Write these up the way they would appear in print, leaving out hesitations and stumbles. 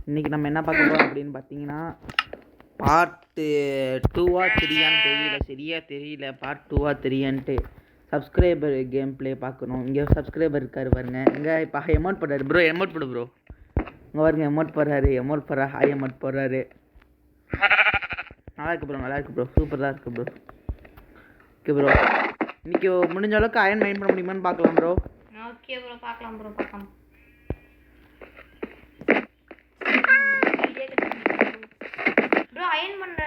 இன்றைக்கி நம்ம என்ன பார்க்க போகிறோம் அப்படின்னு பார்த்தீங்கன்னா பார்ட்டு 2வா 3யான்னு தெரியல, சரியாக தெரியல. பார்ட் 2வா 3யான்ட்டு சப்ஸ்கிரைபர் கேம் ப்ளே பார்க்கணும். இங்கே சப்ஸ்கிரைபர் இருக்கார் பாருங்க. இங்கே இப்போ எமௌண்ட் போடுறாரு ப்ரோ. எமௌண்ட் போடு ப்ரோ. இங்கே பாருங்க எமௌண்ட் போடுறாரு. ஹாய் எமௌண்ட் போடுறாரு. நல்லா இருக்கு ப்ரோ, நல்லா இருக்கு ப்ரோ, சூப்பராக இருக்குது ப்ரோ. ஓகே ப்ரோ, இன்றைக்கி முடிஞ்ச அளவுக்கு அயன் மைண்ட் பண்ண முடியுமான்னு பார்க்கலாம் ப்ரோ. ஓகே ப்ரோ, பார்க்கலாம் ப்ரோ, பார்க்கலாம். ப்ரோ அயன் பண்ற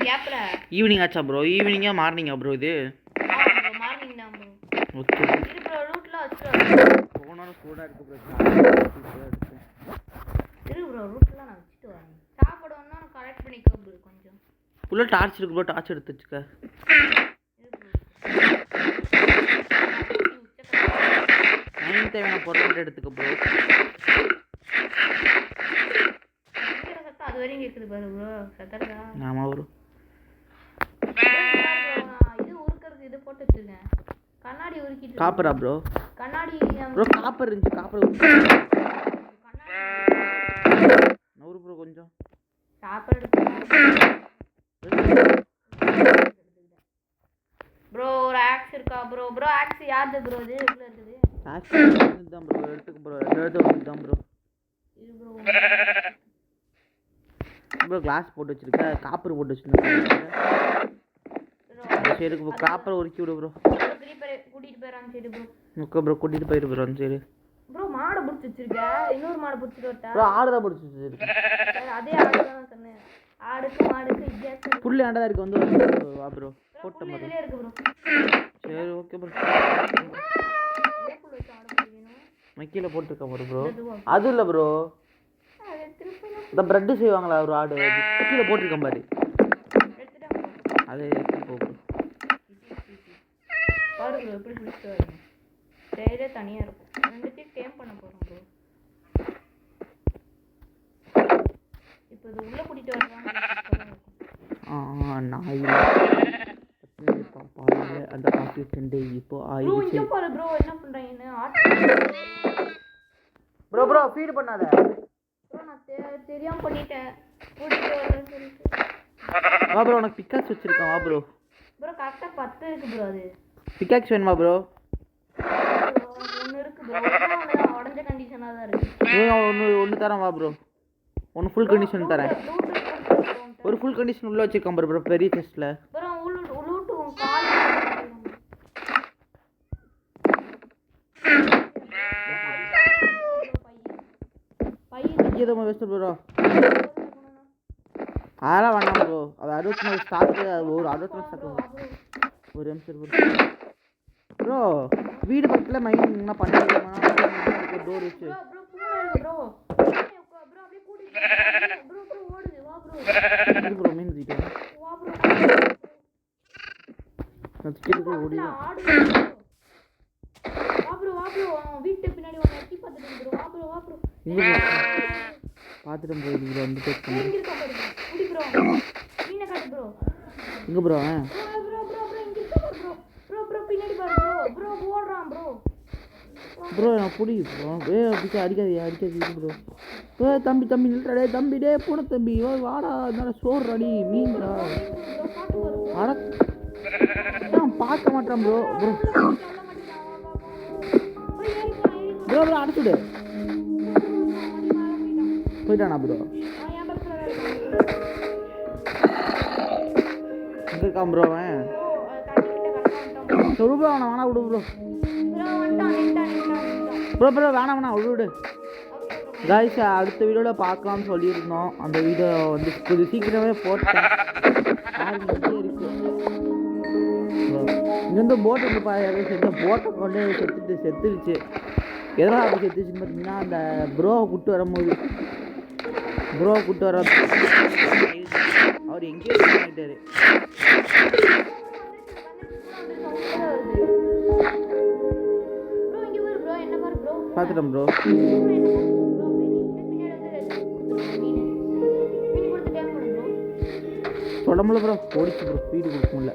கேப்ல ஈவினிங் ஆச்சா ப்ரோ? ஈவினிங்கா மார்னிங்கா ப்ரோ? இது மார்னிங் தான் ப்ரோ. ஓகே இது ப்ரோ ரூட்ல வச்சிட்டு போனோட சூடா இருக்கு ப்ரோ. இரு ப்ரோ, ரூட்ல நான் வச்சிட்டு வரேன். சாப்பிடுறோம்னா நான் கரெக்ட் பண்ணிக்கோ ப்ரோ. கொஞ்சம் ஃபுல்லா டார்ச் இருக்கு ப்ரோ. டார்ச் எடுத்து வச்சுக்க. நைன் தேவையான பொருள் எடுத்துக்க ப்ரோ. அது வரைக்கும் இருக்குது பாரு ப்ரோ. சத்தறதா? ஆமா ப்ரோ. இது உருக்குறது இது போட்டு வச்சிருக்கேன். கண்ணாடி உருக்கிட்டு. காப்பரா ப்ரோ? கண்ணாடி ப்ரோ காப்பர் இருந்துச்சு. காப்பர் நூறு ப்ரோ. கொஞ்சம் சாப்பாடு எடுத்து ப்ரோ. ஒரு ஆக்ஸ் இருக்கா ப்ரோ? ப்ரோ ஆக்ஸ் யாரு ப்ரோ? இது எவ்வளவு இருக்குது? ஆக்ஸ் தான் ப்ரோ. எடுத்துக்க ப்ரோ. ரெண்டு தான் ப்ரோ. இது ப்ரோ ப்ரோ கிளாஸ் போட்டு வச்சிருக்க. காப்பர் போட்டு வச்சிருக்கேன். சரி ப்ரோ, காப்பர் உருக்கி விடு ப்ரோ. கூட்டிட்டு போயிரான். சரி ப்ரோ. ஓகே ப்ரோ, கூட்டிட்டு போயிரு ப்ரோ. சரி ப்ரோ, மாடை பிடிச்சி வச்சிருக்க. இன்னொரு மாடை பிடிச்சிட்டு வரட்டா ப்ரோ? ஆடு தான் பிடிச்சி வச்சிருக்கேன். அதே ஆடு தான் சொன்னேன். ஆடுக்கு மாடுக்கு வித்தியாசம். புல்லு ஆண்டா இருக்கு. வந்து வா ப்ரோ. போட்ட மாதிரி இதுலயே இருக்கு ப்ரோ. சரி ஓகே ப்ரோ. இதே புல் வச்சு ஆட போறீங்க. மக்கில போட்டுருக்க ப்ரோ. அது இல்ல ப்ரோ, அது திருப்பி இந்த பிரெட் செய்வாங்களா ஒரு ஆடு, கீழே போட்டிருக்கேன் பாரு. எடுத்துட்டாங்க. அது எடுத்து போ ப்ரோ. பாரு ப்ரோ, எப்படி பிடிச்சிட்டு வரீங்க. டேரே தனியா இருக்கும். ரெண்டுத்தையும் டேம் பண்ண போறோம் ப்ரோ. இப்போ இது உள்ள கூட்டிட்டு வர்றாங்க. நான் பாப்பால அந்த காஃபி டெண்டே இப்போ ப்ரோ ஆயிடுச்சு. இங்க பாரு ப்ரோ, என்ன பண்றீங்கன்னு. ப்ரோ ஃபீட் பண்ணாத ப்ரோ. நான் தெரியாம பண்ணிட்டேன். கூட்டிட்டு வரேன்னு சொல்லிட்டு. வா ப்ரோ, உனக்கு பிக்காக்ஸ் வச்சிருக்கேன். வா ப்ரோ. ப்ரோ கரெக்டா 10 இருக்கு ப்ரோ. அது பிக்காக்ஸ் வேணுமா ப்ரோ? ஒன்னு இருக்கு ப்ரோ. ஒன்னு உடைஞ்ச கண்டிஷனா தான் இருக்கு. ஒன்று தரேன். வா ப்ரோ, ஒன்று ஃபுல் கண்டிஷன் தரேன். ஒரு ஃபுல் கண்டிஷன் உள்ள வச்சிருக்கேன் ப்ரோ, பெரிய செஸ்ட்ல. ப்ரோ உளுட்டு கால் பையதமா வெஸ்ட் ப்ரோ. அதெல்லாம் வேணாம் ப்ரோ. அது 69 ஸ்டாக்கு. ஒரு 69 ஸ்டாக்கு. ஒரு நிமிஷம் ப்ரோ. வீடு பக்கத்தில் மைனிங்னா பண்ணிடுமா? ஒரு டோர் வச்சு ப்ரோ அப்படியே கூட்டிட்டு ப்ரோ ஓடுது. வா ப்ரோ. ப்ரோ மீன் தூக்கிட்டு வா ப்ரோ. நான் தூக்கிட்டு ஓடி. ஆடு வா ப்ரோ. வீட்டு பின்னாடி ஒரு எட்டி பார்த்துட்டு ப்ரோ. வா ப்ரோ. இங்க பார்த்துட்டேன் ப்ரோ. இது வந்து டேக் பண்ணு. இங்க இருக்க பாரு குடி ப்ரோ. மீனை காட்டு ப்ரோ. இங்க ப்ரோ. ப்ரோ இங்க இருக்க பாரு ப்ரோ. ப்ரோ பின்னாடி பாரு ப்ரோ. ஓடுறான் ப்ரோ. ப்ரோ நான் புடி ப்ரோ. அடிக்காதீங்க ப்ரோ. தம்பி நில்றடே. தம்பி டே பூனை தம்பி. வாடா, அதனால சோறு அடி மீன்டா. அட நான் பார்க்க மாட்டேன் ப்ரோ. ப்ரோ அடிச்சுடு. போயிட்டானா ப்ரோ? எங்க இருக்கான் ப்ரோ? அவன் சொல்லு ப்ரோ. அவனை வேணா விடு ப்ரோ. ப்ரோ வேணாம் விடு. காய்ஸ், அடுத்த வீடியோவில் பார்க்கலாம்னு சொல்லியிருந்தோம். அந்த வீடியோ வந்து கொஞ்சம் சீக்கிரமே போட்டேன். இருக்கு இங்கேருந்து போட்டு வந்து பாரு. செத்த போட்டை கொண்டு செத்துருச்சு. எதனால் அப்படி செத்துச்சுன்னு பார்த்தீங்கன்னா, அந்த ப்ரோவை கூப்பிட்டு வரும்போது அவர் எங்கேயோ பண்ணிட்டாரு. பார்த்துட்டேன் ப்ரோ. சொல்ல முடியல ப்ரோ. ஓடிச்சு ப்ரோ. ஸ்பீடு கொடுக்க முடியல.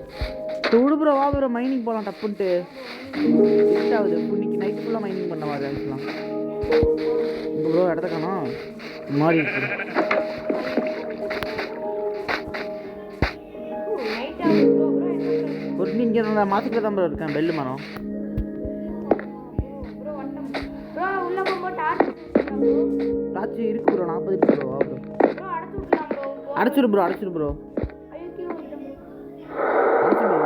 விடு ப்ரோ. வா ப்ரோ, மைனிங் போகலாம் டப்புன்ட்டு. ஆகுது. இன்னைக்கு நைட் ஃபுல்லாக மைனிங் பண்ண மாதிரி ஆகிக்கலாம். ப்ரோ இடத்த காணோம் மாறி இருக்கு. நைட் ஆகுது ப்ரோ. ப்ரோ என்ன ப்ரோ? ஒரு இங்கே நான் மாற்றிக்கிட்டு தான் ப்ரோ இருக்கேன் பெல்லு மரம். ப்ரோ வந்துட்டோம் ப்ரோ. உள்ள போகும்போது டார்ச் ப்ரோ. டார்ச் இருக்கு ப்ரோ 40 இருக்கு ப்ரோ. ப்ரோ ப்ரோ அடைச்சு விடலாம் ப்ரோ. அடைச்சிரு ப்ரோ அடைச்சிரு ப்ரோ ஐயோ கீழே வந்துட்டேன் ப்ரோ. அடைச்சிரு ப்ரோ.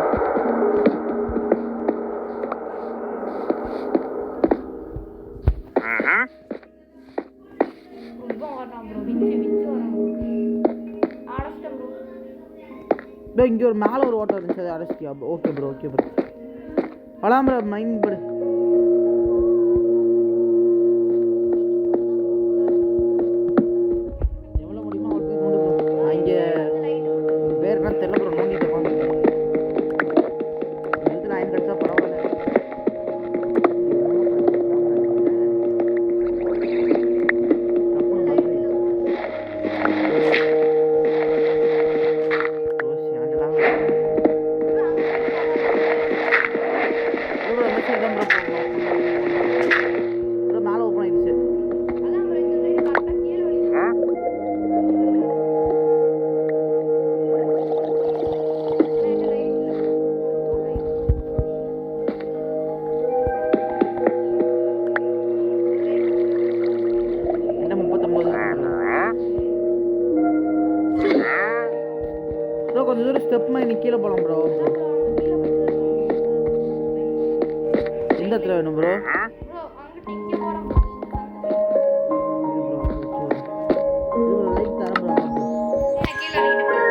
ரொம்ப வரான் ப்ரோ. விச்சு வரான். அடைச்சிட்டேன் ப்ரோ. ப்ரோ இங்கே ஒரு மேலே ஒரு ஓட்டம் இருந்துச்சு அதை அடைச்சிட்டியா? Okay bro okay bro. Alarm bro mind படு. எவ்வளோ முடியுமோ அவருக்கு நோண்டு ப்ரோ. நான் இங்கே வேறு என்ன தெரியல ப்ரோ நோண்டிட்டு உட்காந்துருக்கேன். இதுக்கு நான் கிடச்சா பரவாயில்ல. மேலே ஓப்பன் ஆயிடுச்சு. அதான் ப்ரோ இந்த சைடு கரெக்டாக கீழே வலிச்சு. என்ன 39 ப்ரோ. கொஞ்சம் தூரம் ஸ்டெப் மாதிரி கீழே போகலாம் ப்ரோ. எந்த இடத்துல வேணும் ப்ரோ? ப்ரோ அங்கிட்ட இங்கே போகிறோம் லைட் தரேன் ப்ரோ. கீழே அடிக்கிட்டேன்.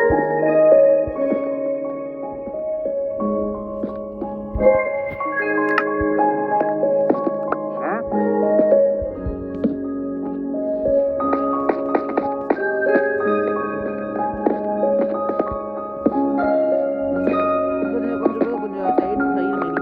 கொஞ்சம் சைடு மெயினிங்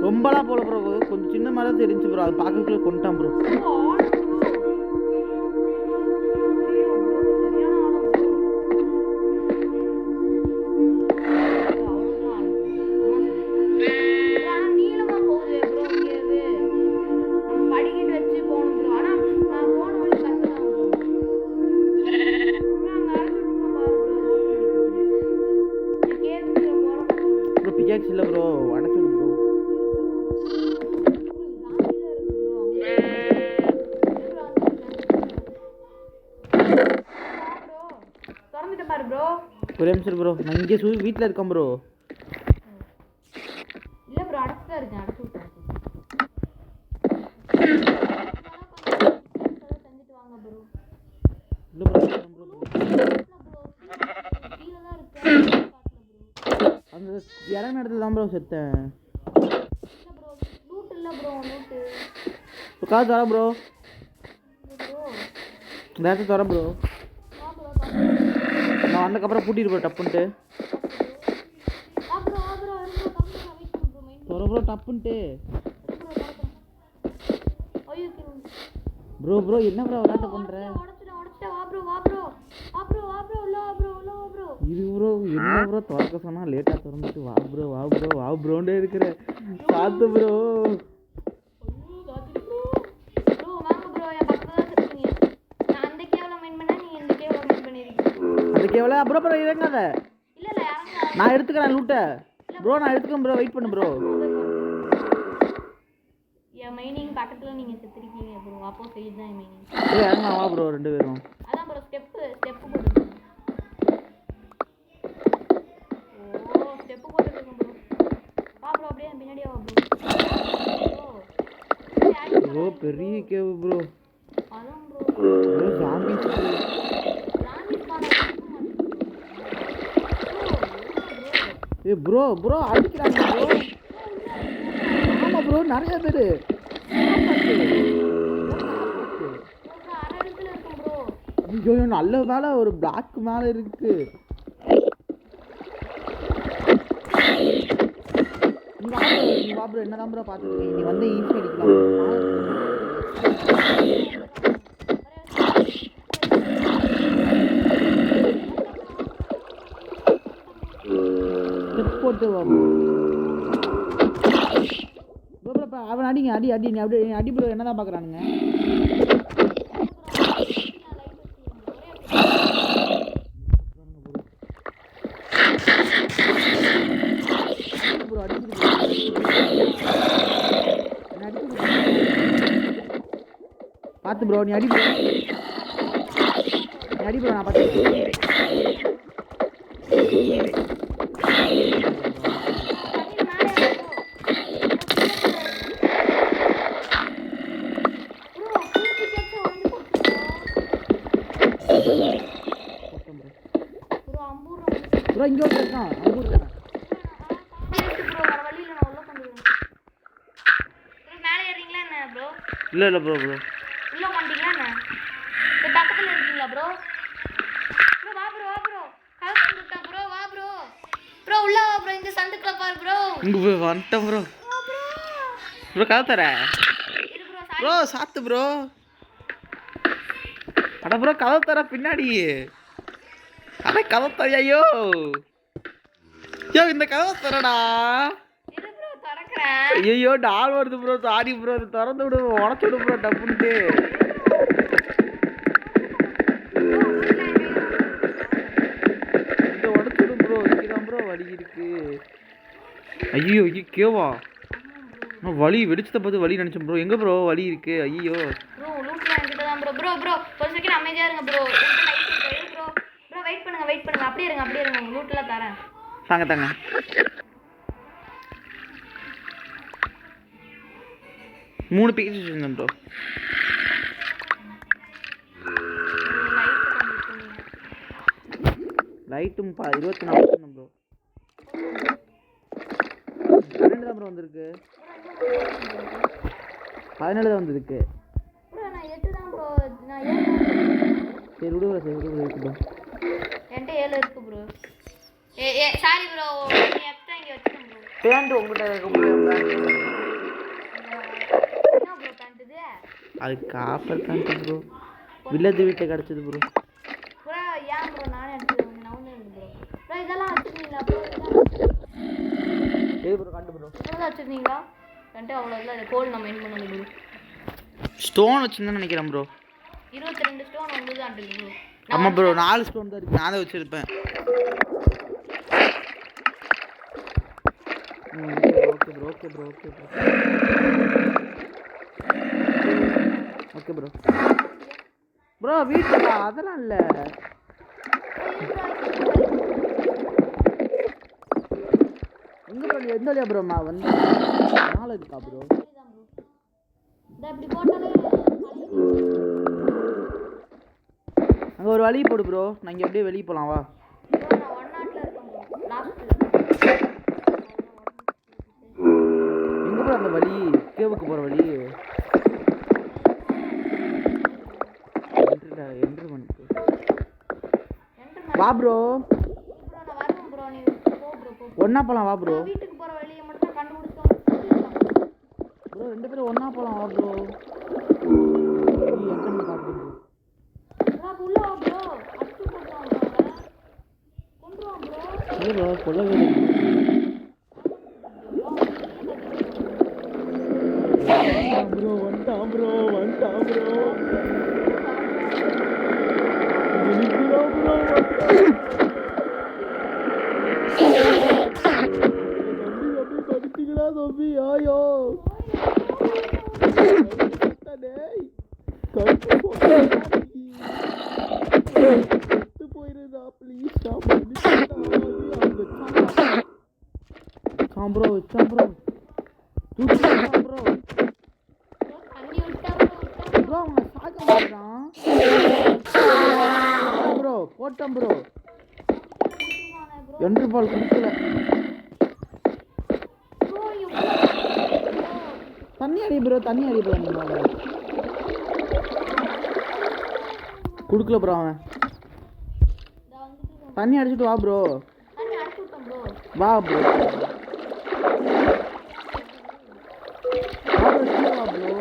ரொம்பலாம் போல ப்ரோ. கொஞ்சம் சின்ன மாதிரி தான் தெரிஞ்சு ப்ரோ. அது பார்க்கக்குள்ள கொண்டுட்டான் ப்ரோ. பிகாக்ஸ் இல்லை ப்ரோ. அடைச்சிடு ப்ரோ. ஒரு நிமிஷம் ப்ரோ. நான் இங்கே வீட்டில் இருக்கேன் ப்ரோ. இல்லை ப்ரோ அடைச்சு தான் இருக்கேன். அடைச்சு விட்டேன். செஞ்சுட்டு வாங்க ப்ரோ. இல்லை ப்ரோ கீழே தான் இருக்கேன். அந்த இறங்க இடத்துல தான் ப்ரோ செத்தேன். இல்லை ப்ரோ லூட் இல்லை ப்ரோ. லூட்டு காசு தர ப்ரோ. ப்ரோ நேரத்தை தர ப்ரோ. ப்ரோ வந்ததுக்கப்புறம் பூட்டிட்டு போ டப்புன்ட்டு ப்ரோ டப்புன்ட்டு ப்ரோ என்ன ப்ரோ விளையாட்ட பண்ற இது ப்ரோ என்ன ப்ரோ திறக்க சொன்னா லேட்டா திறந்துட்டு வா ப்ரோண்டே இருக்கிற சாத்து ப்ரோ அந்த கேவல ப்ரோ இறங்காத நான் எடுத்துக்கிறேன் லூட்டை ப்ரோ நான் எடுத்துக்கிறேன் ப்ரோ வெயிட் பண்ணு ப்ரோ மைனிங் பக்கத்துல நீங்க செத்துருக்கீங்க ப்ரோ அப்போ சைடு தான் மைனிங் இறங்க வா ப்ரோ ரெண்டு பேரும் அதான் ப்ரோ ஸ்டெப் போடுங்க ஓ ஸ்டெப் போட்டுருங்க ப்ரோ வா ப்ரோ அப்படியே பின்னாடியே வா ப்ரோ பெரிய கேவ் ப்ரோ அதான் ப்ரோ ஜாம்பிஸ் ப்ரோ அடிக்கிறாங்க ப்ரோ ஆமா ப்ரோ நிறைய பேரு ஐயோ நல்ல வேலை ஒரு பிளாக் மேல இருக்கு நீ வா ப்ரோ என்னதான் ப்ரோ பார்த்துட்டு நீ வந்து ஈஸி அடிக்கலாம் போட்டு அவன் அடிங்க அடி நீ அப்படியே அடி ப்ரோ என்னதான் பார்க்குறானுங்க பார்த்து ப்ரோ நீ அடி ப்ரோ நான் பார்த்துக்கிறேன் ப்ரோ இங்கே இருக்கான் இல்லை ப்ரோ உள்ள வந்துட்டீங்களா என்ன பக்கத்தில் இருக்கீங்களா ப்ரோ வா ப்ரோ உள்ள வா ப்ரோ இந்த சந்துக்குள்ள பாரு ப்ரோ இங்கே வந்துட்டேன் ப்ரோ கதை தர ப்ரோ சாத்து ப்ரோ அட ப்ரோ கதை தர பின்னாடி கதை தர ஐயோ இந்த கதை தரடா ஐயோ டால் வருது ப்ரோ சாரி ப்ரோ அதை திறந்து விடு உடச்சு விடு ப்ரோ டப்புன்ட்டு இதை உடச்சு விடு ப்ரோ இங்கதான் ப்ரோ வலி இருக்கு ஐயோ கேவா நான் வலி வெடிச்சதை பார்த்து வலி நினைச்சேன் ப்ரோ எங்க ப்ரோ வலி இருக்கு ஐயோ ப்ரோ ஒரு செகண்ட் அமைதியா இருங்க ப்ரோ வெயிட் பண்ணுங்க அப்படியே இருங்க உங்க லூட்ல தரேன் தாங்க 3 பேஜ் வச்சிருந்தேன் ப்ரோ லைட்டும் 24 வச்சிருந்தேன் ப்ரோ 12 தான் ப்ரோ வந்திருக்கு 17 தான் வந்திருக்கு நான் 8 தான் ப்ரோ நான் 7 சரி விடு ப்ரோ என்கிட்ட 7 இருக்கு ப்ரோ சாரி ப்ரோ நீ எக்ஸ்ட்ரா இங்கே வச்சுக்கோங்க ப்ரோ பேண்ட் உங்கள்கிட்ட இருக்கு ப்ரோ அது காப்பர் பேண்ட் ப்ரோ வில்லேஜ் வீட்டை கிடச்சது ப்ரோ ஏன் ப்ரோ நானே எடுத்துக்கிறேன் ப்ரோ இதெல்லாம் வச்சுருந்தீங்களா ப்ரோ எது ப்ரோ காட்டு ப்ரோ இதெல்லாம் வச்சுருந்தீங்களா கண்டு அவ்வளோதான் கோல் நான் மெயின் பண்ணது ப்ரோ ஸ்டோன் வச்சுருந்தேன்னு நினைக்கிறேன் ப்ரோ 22 ஸ்டோன் வந்து தான் ப்ரோ ஆமாம் ப்ரோ 4 ஸ்டோன் தான் இருக்குது நான் தான் வச்சுருப்பேன் ஓகே ப்ரோ வீட்டுல அதெல்லாம் இல்லை எங்க ப்ரோ எந்த வழியா ப்ரோ வந்து 4 இருக்கா ப்ரோ அங்கே ஒரு வழி போடு ப்ரோ நான் இங்கே அப்படியே வெளியே போகலாம் வா எங்கே ப்ரோ அந்த வழி கேவுக்கு போகிற வழி வா ப்ரோ நான் வரேன் ப்ரோ. நீ போ ப்ரோ போ. ஒண்ணா போலாம் வா ப்ரோ. வீட்டுக்கு போற வழியை மட்டும் கண்டுபிடிச்சோம் ப்ரோ ரெண்டு பேரும் ஒண்ணா போலாம் வா ப்ரோ. நீ எங்க பாத்து ப்ரோ. உள்ள வா ப்ரோ. அச்சு போடுறான் ப்ரோ. கொன்றுவான் ப்ரோ. ப்ரோ கொல்லவே இல்லை ப்ரோ. வந்துட்டான் ப்ரோ வந்துட்டான் ப்ரோ. ஐயோ போயிருந்தா ப்ளீஸ் ப்ரோ ப்ரோ தண்ணி விட்டா ப்ரோ. ப்ரோ அவன் சாக்க மாட்டான் ப்ரோ. போட்டோம் ப்ரோ. என்ற பால் குடுக்கல. ப்ரோ தண்ணி அடி ப்ரோ தண்ணி அடி ப்ரோ. நீ மேல குடுக்கல ப்ரோ. அவன் தண்ணி அடிச்சிட்டு வா ப்ரோ. தண்ணி அடிச்சு விட்டோம் ப்ரோ. வா ப்ரோ வா ப்ரோ.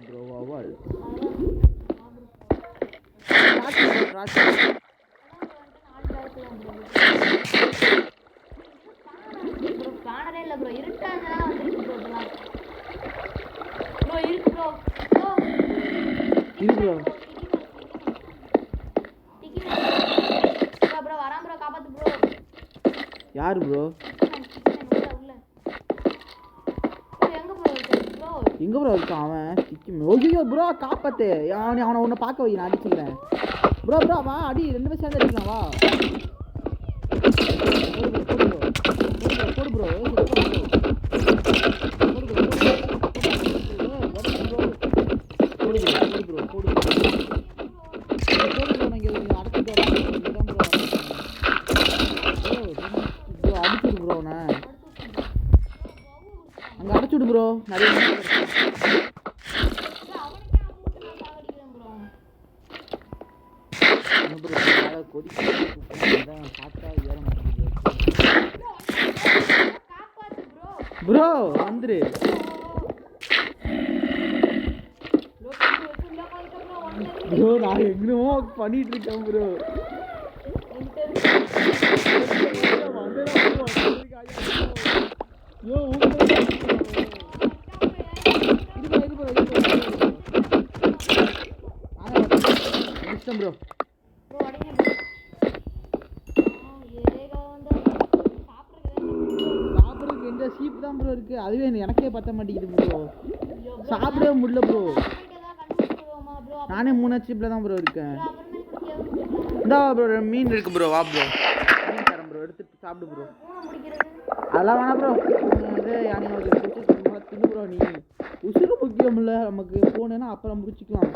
ப்ரோ வவால் காணவே இல்லை ப்ரோ. இருட்டா இருந்தாலும் வந்துருக்கு ப்ரோ. இதெல்லாம் ப்ரோ இருக்கு ப்ரோ. ப்ரோ இரு ப்ரோ. ப்ரோ ப்ரோ வரான் ப்ரோ. காப்பாத்து ப்ரோ. யாரு ப்ரோ? உள்ள எங்க ப்ரோ இருக்கு ப்ரோ? எங்க ப்ரோ இருக்கான் அவன்? ஐயோ ப்ரோ காப்பாத்து. அவனை உன்னை பார்க்க வை, நான் அடிச்சுக்கிறேன் ப்ரோ. ப்ரோ வா அடி, ரெண்டு பேரும் சேர்ந்து அடிக்கலாம் வா. போடு ப்ரோ அடிச்சுடு ப்ரோ. அங்கே அடிச்சுடு ப்ரோ. நிறைய ப்ரோ வந்துரு ப்ரோ. நான் எங்கனமோ பண்ணிட்டு இருக்கேன் ப்ரோ. ப்ரோ சாப்பிட்றதுக்கு எந்த சீப் தான் ப்ரோ இருக்கு. அதுவே எனக்கே பத்த மாட்டேங்குது ப்ரோ. சாப்பிடவே முடியல ப்ரோ. நானே 3 சீப்ல தான் ப்ரோ இருக்கேன். இந்தா ப்ரோ மீன் இருக்கு ப்ரோ. வா ப்ரோ மீன் தரேன் ப்ரோ. எடுத்துட்டு சாப்பிடு ப்ரோ. அதெல்லாம் வேணாம் ப்ரோ. இது யானைக்கு தின்னு ப்ரோ. நீ உசுறு முக்கியம் இல்லை நமக்கு. போனேன்னா அப்புறம் முடிச்சுக்கலாம்.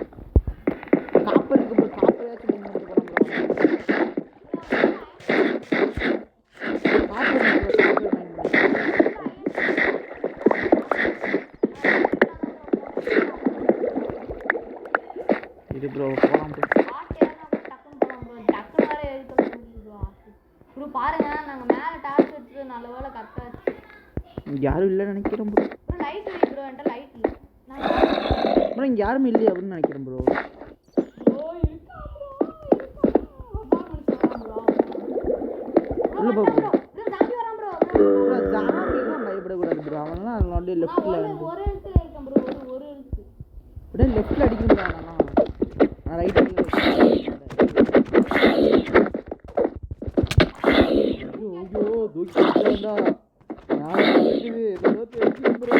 காப்பர் இருக்கு ப்ரோ. காப்பரையாச்சும் மீன் மட்டும் போகலாம் ப்ரோ. இது ப்ரோ போகலாம் ப்ரோ. ப்ரோ பாருங்க, நாங்க மேல டார்ச் வச்சு நல்ல வேளை கரெக்டா ஆச்சு. யாரும் இல்லைன்னு நினைக்கிறேன் ப்ரோ. ப்ரோ லைட் வை ப்ரோ. என்கிட்ட லைட் இல்லை ப்ரோ. இங்கே யாருமே இல்லையா அப்படின்னு நினைக்கிறேன் ப்ரோ. உள்ள போ ப்ரோ. ப்ரோ ஜாம்பிலாம் பயப்படக்கூடாது ப்ரோ. அவன்லாம் அப்படியே லெஃப்ட்ல ஒரு இடத்துல இருக்கேன் ப்ரோ. ஒரு இடத்து அப்படியே லெஃப்ட்ல அடிக்கணும் ப்ரோ. நான் ரைட் ஐயோ தூக்கி வந்தா நான் இருக்குது ஏதோ தெரியும் ப்ரோ.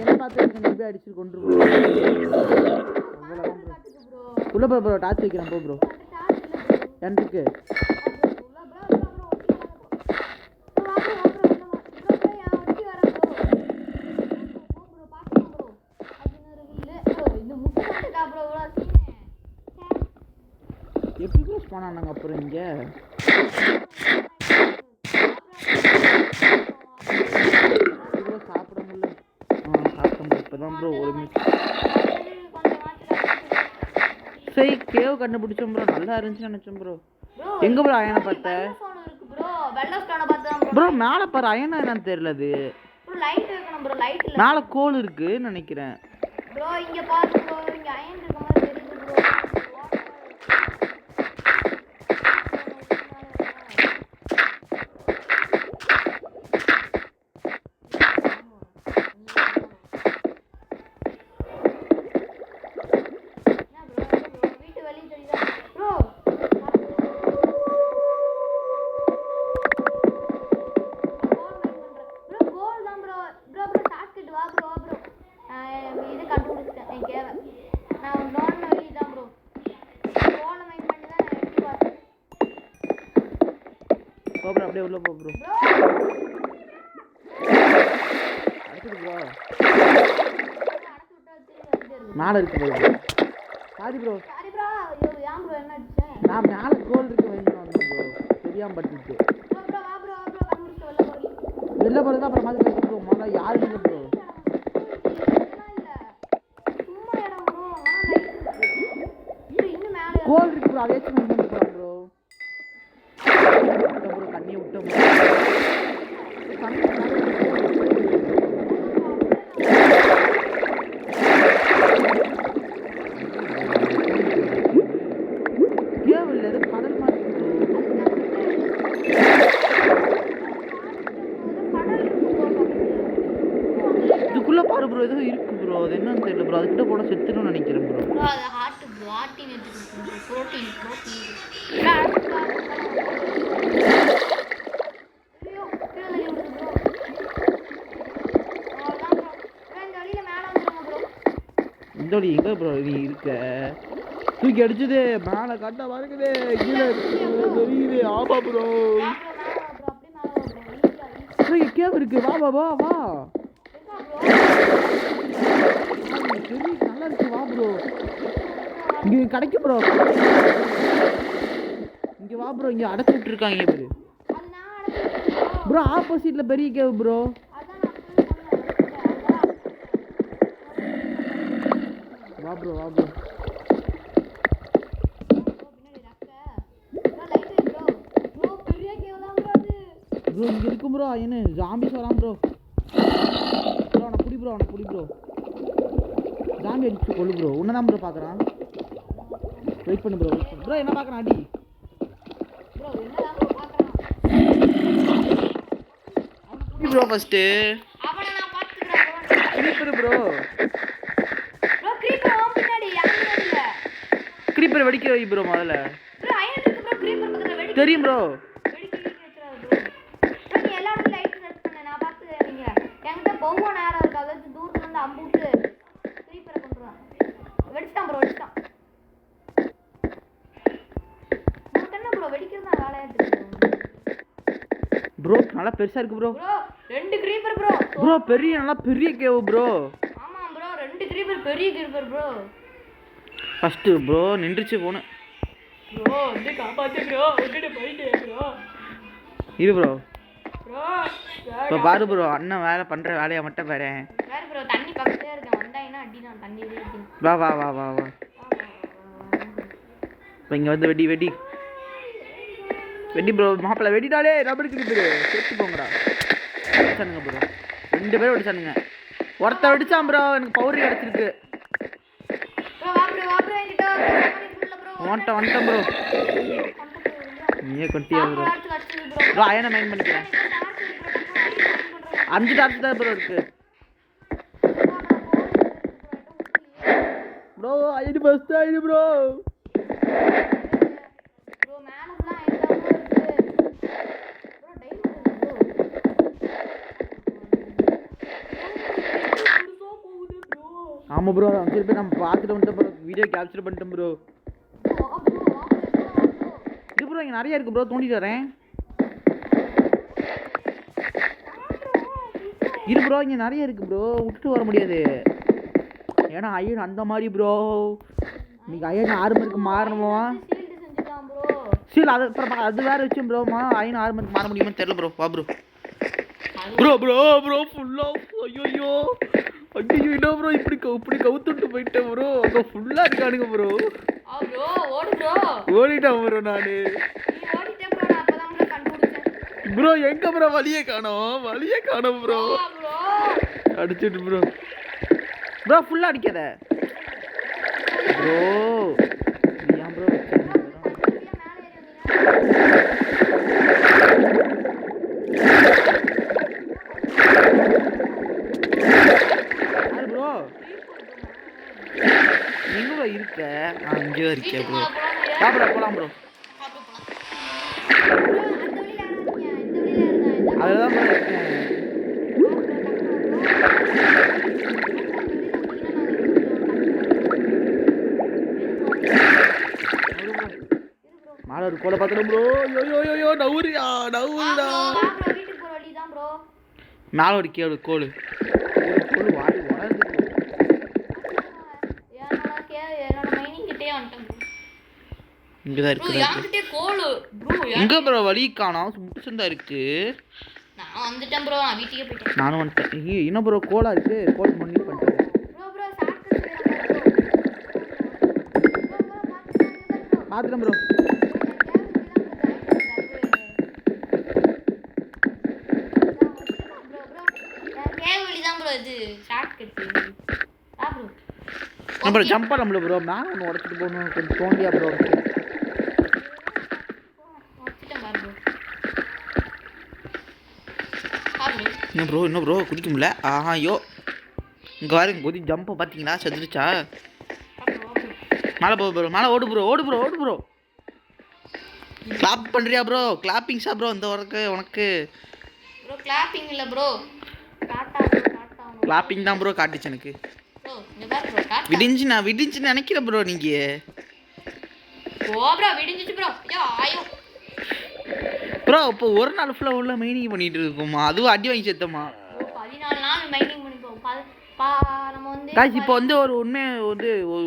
என்ன பார்த்து போய் அடிச்சுட்டு கொண்டு உள்ள போ ப்ரோ. டார்ச் வைக்கிறேன் போ ப்ரோ. எனக்கு எப்படி க்ளோஸ் பண்ணாங்க அப்புறம் இங்க சாப்பிட முடியல. இப்போதான் ப்ரோ ஒரு மினிட். கொஞ்சம் மாத்தி சரி கேவ் கண்டுபிடிச்சோம் ப்ரோ, நல்லா இருந்துச்சுன்னு நினச்சோம் ப்ரோ. ப்ரோ எங்கே ப்ரோ அயனை பார்த்த ஸ்டோன் இருக்கு ப்ரோ. வெள்ளை ஸ்டோனை பார்த்து தான் ப்ரோ? மேலே பாரு அயனா என்னன்னு தெரியல. அது ப்ரோ லைட் வைக்கணும் ப்ரோ. லைட் இல்ல மேலே கோல் இருக்குன்னு நினைக்கிறேன் ப்ரோ. இங்க பாரு ப்ரோ, இங்க அயன் இருக்க மாதிரி தெரியுது ப்ரோ. வீட்டு வெளியே தெரியுதா ப்ரோ? இது கண்டுபிடிச்சிட்டேன் என் கேவை. நான் நோண்ட வழி தான் ப்ரோ. கோலை மைண்ட் பண்ணி தான் நான் எடுத்து பார்த்தேன் ப்ரோ. அப்படியே உள்ள போ ப்ரோ. அடுத்தது ப்ரோ மேலே இருக்கு bro. Sorry bro. Sorry bro. ஐயோ ஏன் ப்ரோ என்ன அடிச்சேன்? நான் மேலே கோல் இருக்கு வேணும் வந்தேன் ப்ரோ, தெரியாமல் பட்டுச்சு. ப்ரோ ப்ரோ வா ப்ரோ வா ப்ரோ. கண்டுபிடிச்சிட்டு வெளில போறீங்க. வெளில போகிறதா அப்புறம் மாதிரி பேச ப்ரோ. முதல்ல யாரு இல்லை ப்ரோ. கோல் இருக்கு ப்ரோ, அதே மைண்ட் பண்ணி போகலாம் ப்ரோ. ப்ரோ தண்ணியை விட்டோம் ப்ரோ. கேவல் எது கடல் மாதிரி ப்ரோ. இதுக்குள்ள பாரு ப்ரோ, ஏதோ இருக்கு ப்ரோ. அது என்னன்னு தெரியல ப்ரோ. அதுக்கிட்ட போட செத்துணும்னு நினைக்கிறேன் ப்ரோ. ப்ரோ அது ஹார்ட் ப்ரோ. ஹார்ட்டின் எடுத்துக்கிட்டு புரோட்டீன் ஐயோ கீழே தள்ளி விடுது ப்ரோ. அவ்வளோதான் ப்ரோ. இந்த வழியில மேலே வந்துருங்க ப்ரோ. இந்த வழி எங்க ப்ரோ நீ இருக்க? தூக்கி அடிச்சது மேலே கட்ட மறக்குது, கீழே தெரியுது. ஆமா ப்ரோ. வா ப்ரோ மேலே வா ப்ரோ. அப்படியே மேலே வா ப்ரோ. ஈஸியாக ப்ரோ கேவ் இருக்கு. வா வா வா வா. இருக்கா ப்ரோ? சரி நல்லா இருக்கு. வா ப்ரோ. இங்க கிடைக்கும் ப்ரோ. இங்க வா ப்ரோ. இங்க அடைச்சு விட்டுருக்காங்க ப்ரோ. அது நான் அடைச்சிருக்கேன் ப்ரோ ஆப்போசிட்ல பெரிய கேவ் ப்ரோ. அதான் நான் ஃபுல் பண்ணேன். வா ப்ரோ வா ப்ரோ. பின்னாடி ரக்க ப்ரோ. லைட் வை ப்ரோ. ப்ரோ பெரிய கேவ் தான் ப்ரோ அது. ப்ரோ இங்க இருக்கும் ப்ரோ. என்ன ஜாம்பிஸ் வரான் ப்ரோ. ப்ரோ அவனை புடி ப்ரோ. அவனை புடி ப்ரோ. ஜாம்பி அடிச்சு கொள்ளு ப்ரோ. உன்னதான் ப்ரோ பார்க்குறான். வெயிட் பண்ணு ப்ரோ. வெயிட் பண்ணு ப்ரோ. என்ன பார்க்குறான்? அடி ப்ரோ என்னதான் ப்ரோ பார்க்கறான்? புடி ப்ரோ ஃபர்ஸ்ட். அவனை நான் பார்த்துக்கிறேன் bro. Creeper bro. Bro creeper ஓம் பின்னாடி எனக்கு பின்னாடி இல்ல. கிரீப்பர் வெடிக்க வை ப்ரோ முதல்ல. ப்ரோ அயன் இருக்கு ப்ரோ. கிரீப்பர் பக்கத்துல வெடிக்க தெரியும் ப்ரோ. வெடிக்க வச்சிராத ப்ரோ. ப்ரோ நீ எல்லா இடத்துலயும் லைட் செட் பண்ணு. நான் பார்த்துக்கிறேன். நீங்க என்கிட்ட பௌவ நேரம் இருக்கு. அதை வச்சு தூரத்துல இருந்து அம்பு விட்டு கிரீப்பரை கொண்டுறான். வெடிச்சிட்டான் ப்ரோ. வெடிச்சிட்டான். உனக்கு என்ன ப்ரோ வெடிக்கிறது தான் வேலையாட்டு ப்ரோ நல்லா பெருசா இருக்கு ப்ரோ. ப்ரோ. ரெண்டு கிரீப்பர் ப்ரோ. ப்ரோ பெரிய நல்லா பெரிய கேவ் ப்ரோ. ஆமா ப்ரோ. ரெண்டு கிரீப்பர் பெரிய கிரீப்பர் ப்ரோ. ஃபர்ஸ்ட் ப்ரோ நின்றுச்சு போனு. ப்ரோ வந்து காப்பாத்து ப்ரோ. விட்டுட்டு போயிட்டே ப்ரோ. இரு ப்ரோ. ப்ரோ இப்போ பாரு ப்ரோ, அண்ணன் வேலை பண்ற வேலையை மட்டும் பாரு. வேற ப்ரோ தண்ணி பக்கத்துல இருக்கேன். வந்தாயினா அடி தான். தண்ணி அடி. வா வா வா வா வா. இப்போ இங்கே வந்து வெடி வெடி வெடி ப்ரோ. மாப்பிள்ள வெடிடாலே ரப்பருக்கு இருக்குது. செத்து போங்கடா. வெடிச்சானுங்க ப்ரோ. 2 பேரும் வெடிச்சானுங்க. ஒருத்த வெடிச்சான் ப்ரோ. எனக்கு பவர் கிடச்சிருக்கு. ப்ரோ வா ப்ரோ. வா ப்ரோ. என்கிட்ட இல்ல ப்ரோ. வந்துட்டேன் ப்ரோ. நீயே கொட்டியா ப்ரோ. ப்ரோ அயனை மைண்ட் பண்ணிக்கிறேன். 5 டார்ச் தான் ப்ரோ இருக்கு bro. ID first ID bro. Bro மேல ஃபுல்லா ஐடி தான் இருக்கு. Bro time bro. புதுசா போகுது ப்ரோ. ஆமா ப்ரோ. அங்க போய் நம்ம பார்த்துட்டு வந்துட்டோம் ப்ரோ. வீடியோ கேப்சர் பண்ணிட்டோம் ப்ரோ. வா ப்ரோ. வா ப்ரோ. இது ப்ரோ இங்கே நிறைய இருக்கு ப்ரோ. தோண்டிட்டு வரேன். இரு ப்ரோ. இங்கே நிறைய இருக்கு ப்ரோ. விட்டுட்டு வர முடியாது. ஏன்னா அயன் அந்த மாதிரி ப்ரோ. இன்னைக்கு அயன் ஆர்மருக்கு மாறணுமா? ஷீல்ட் செஞ்சுட்டான் ப்ரோ. சரி அது அப்புறம் அது வேற வச்சு ப்ரோமா. அயன் ஆர்மருக்கு மாற முடியுமான்னு தெரியல ப்ரோ. வா ப்ரோ. ப்ரோ ப்ரோ ப்ரோ ஃபுல்லா. ஐயோ ஐயோ என்ன ப்ரோ இப்படி இப்படி கவுத்துட்டு போயிட்டேன் ப்ரோ. அங்கே ஃபுல்லாக இருக்கானுங்க ப்ரோ. ப்ரோ ஓடு ப்ரோ. ஓடிட்டேன் ப்ரோ நான். நீ ஓடிட்டே ப்ரோ. நான் அப்பதான் ப்ரோ கண்டுபிடிச்சேன். ப்ரோ எங்க ப்ரோ வழியே காணோம் ப்ரோ. அடிச்சிட்டு ப்ரோ. ப்ரோ ஃபுல்லாக அடிக்காத ப்ரோ. ஏன் ப்ரோ ப்ரோ எங்க ப்ரோ இருக்க? நான் இங்கே இருக்கேன் ப்ரோ. ப்ரோ போலாம் ப்ரோ. அதுதான் ப்ரோ இருக்கேன். மாலை ஒரு கோலை பார்த்துடும் ப்ரோ. யோ நவுறியா நவுறிடா. மேலே ஒரு கேளு கோல் வாடி வளர்ந்து இங்கதான் இருக்கு. எங்க ப்ரோ வழி காணோம். முட்டுசந்தா இருக்கு. நான் வந்துட்டேன் ப்ரோ. நான் வீட்டுக்கே போயிட்டேன். நானும் வந்துட்டேன். என்ன ப்ரோ கோலா இருக்கு. கோல் பண்ணி பண்ணிட்டேன் பார்த்துட்டேன் ப்ரோ. ப்ரோ ஜம்ப் பண்ணல ப்ரோ. மேலே ஒன்று உடச்சிட்டு போகணும். கொஞ்சம் தோண்டியா ப்ரோ. என்ன ப்ரோ குதிக்க முடியல. ஐயோ இங்கே பாருங்க குதி ஜம்பை பார்த்தீங்களா? செத்துருச்சா? மேலே போ ப்ரோ. மேலே ஓடு ப்ரோ. கிளாப் பண்ணுறியா ப்ரோ? கிளாப்பிங்ஸா ப்ரோ இந்த உனக்கு? ப்ரோ கிளாப்பிங் இல்ல ப்ரோ. கிளாப்பிங் தான் ப்ரோ காட்டுச்சு எனக்கு. ப்ரோ இங்க பாரு ப்ரோ. விடிஞ்சுன்னு நினைக்கிறேன் ப்ரோ. நீங்க ப்ரோ விடிஞ்சிச்சு ப்ரோ. ஐயோ ப்ரோ இப்போ ஒரு நாள் ஃபுல்லாக உள்ள மைனிங் பண்ணிட்டு இருக்கோமா? அதுவும் அடி வாங்கி செத்தோமா? 14 நாள் மைனிங் பண்ணிப்போம். நம்ம வந்து கைஸ் இப்போ வந்து ஒரு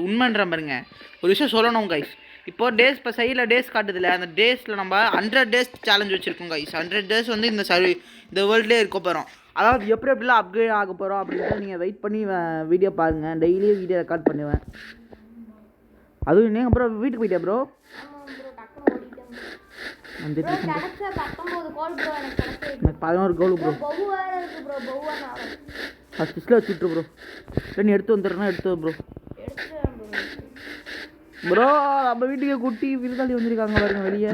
உண்மைன்ற பாருங்க. ஒரு விஷயம் சொல்லணும் கைஸ். இப்போ டேஸ் இப்போ சைடில் டேஸ் காட்டுதில்ல. அந்த டேஸில் நம்ம 100 டேஸ் சேலஞ்ச் வச்சுருக்கோம் கைஸ். 100 டேஸ் வந்து இந்த வேர்ல்ட்லேயே இருக்க போகிறோம். அதாவது எப்படிலாம் அப்கிரேட் ஆக போகிறோம் அப்படின்றத நீங்கள் வெயிட் பண்ணி வீடியோ பாருங்கள். டெய்லியும் வீடியோ ரெக்கார்ட் பண்ணுவேன். அதுவும் நீங்கள் ப்ரோ வீட்டுக்கு போயிட்டே ப்ரோ. எனக்கு 11 கோல் ப்ரோ. ஃபஸ்ட்டில் வச்சுட்டு ப்ரோ. நீ எடுத்து வந்துடுறேன்னா எடுத்து ப்ரோ. ப்ரோ நம்ம வீட்டுக்கு குட்டி விருந்தாளி வந்திருக்காங்க பாருங்க வெளியே.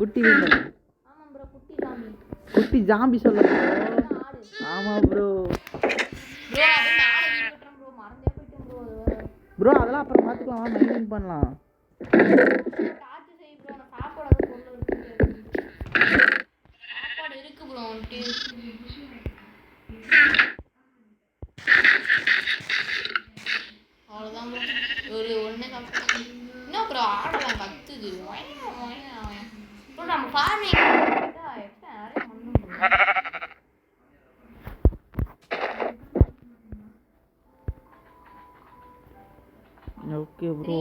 குட்டி விருந்தாளி. குட்டி ஜாம்பி சொல்ல ப்ரோ. ஆமாம் ப்ரோ. ப்ரோ அதெல்லாம் அப்புறம் பார்த்துக்கலாம். மெயின்டைன் பண்ணலாம். Okay bro.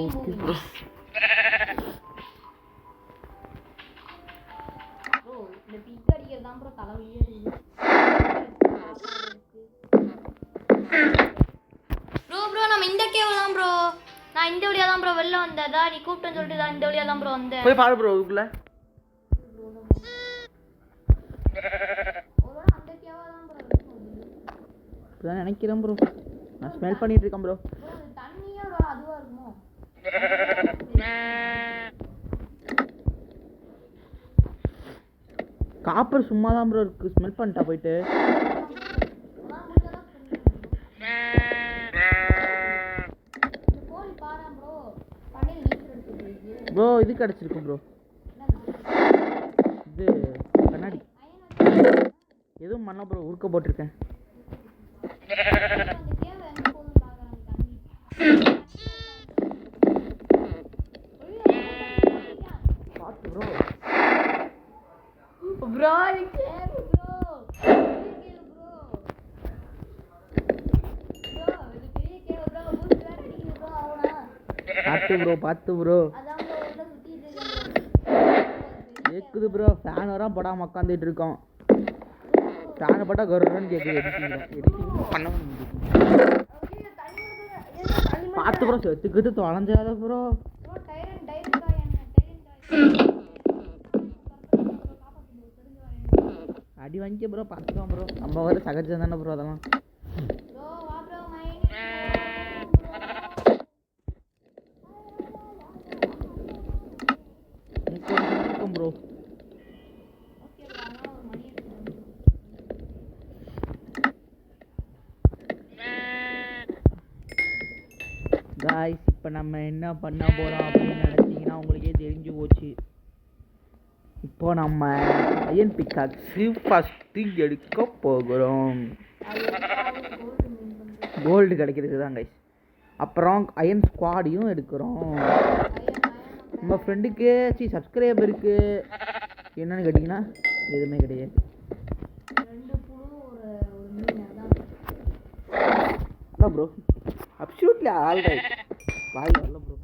இந்த பிக் அடிக்கிறது தான் ப்ரோ தலைவலியே இருக்கு. ப்ரோ நம்ம இந்த கேவ் தான் ப்ரோ. நான் இந்த வழியா தான் ப்ரோ வெளில வந்ததா. நீ கூப்பிட்டேன்னு சொல்லிட்டு தான் இந்த வழியா தான் ப்ரோ வந்தேன். போய் பாரு ப்ரோ அதுக்குள்ள. அந்த கேவா தான் ப்ரோ இருக்கு. நான் நினைக்கிறேன் ப்ரோ. நான் ஸ்மெல் பண்ணிட்டு இருக்கேன் ப்ரோ. தண்ணியா அதுவா இருக்குமோ? காப்பர் சும்மா தான் ப்ரோ இருக்கு. ஸ்மெல் பண்ணிட்டா போயிட்டு. ப்ரோ இது கிடச்சிருக்கு ப்ரோ. இது கண்ணாடி எதுவும் பண்ண ப்ரோ. உருக்க போட்டிருக்கேன். பார்த்து ப்ரோ. ப்ரோ பார்த்து ப்ரோ. கேக்குது ப்ரோ. ஃபேன் வராம படாம உட்காந்துட்டு இருக்கோம். ஃபேனை போட்டால் கருன்னு கேட்குது. எடிட்டிங் பண்ண பார்த்து ப்ரோ செத்துக்கிட்டு தொலைஞ்சாத ப்ரோ. அடி வாங்கிக்க ப்ரோ, பார்த்துக்கலாம் ப்ரோ. நம்ம வர சகஜம் தானே ப்ரோ அதெல்லாம். ப்ரோ காய்ஸ், இப்போ நம்ம என்ன பண்ண போகிறோம் அப்படின்னு நினச்சிங்கன்னா உங்களுக்கே தெரிஞ்சு போச்சு. இப்போ நம்ம அயன் பிக்காக்ஸு ஃபஸ்ட்டு எடுக்க போகிறோம். கோல்டு கிடைக்கிறது தான் கைஸ். அப்புறம் அயன் ஸ்குவாடையும் எடுக்கிறோம். நம்ம ஃப்ரெண்டுக்கு சப்ஸ்கிரைபருக்கு என்னன்னு கேட்டிங்கன்னா எதுவுமே கிடையாது. Bro absolutely all right. வாய் வரல ப்ரோ.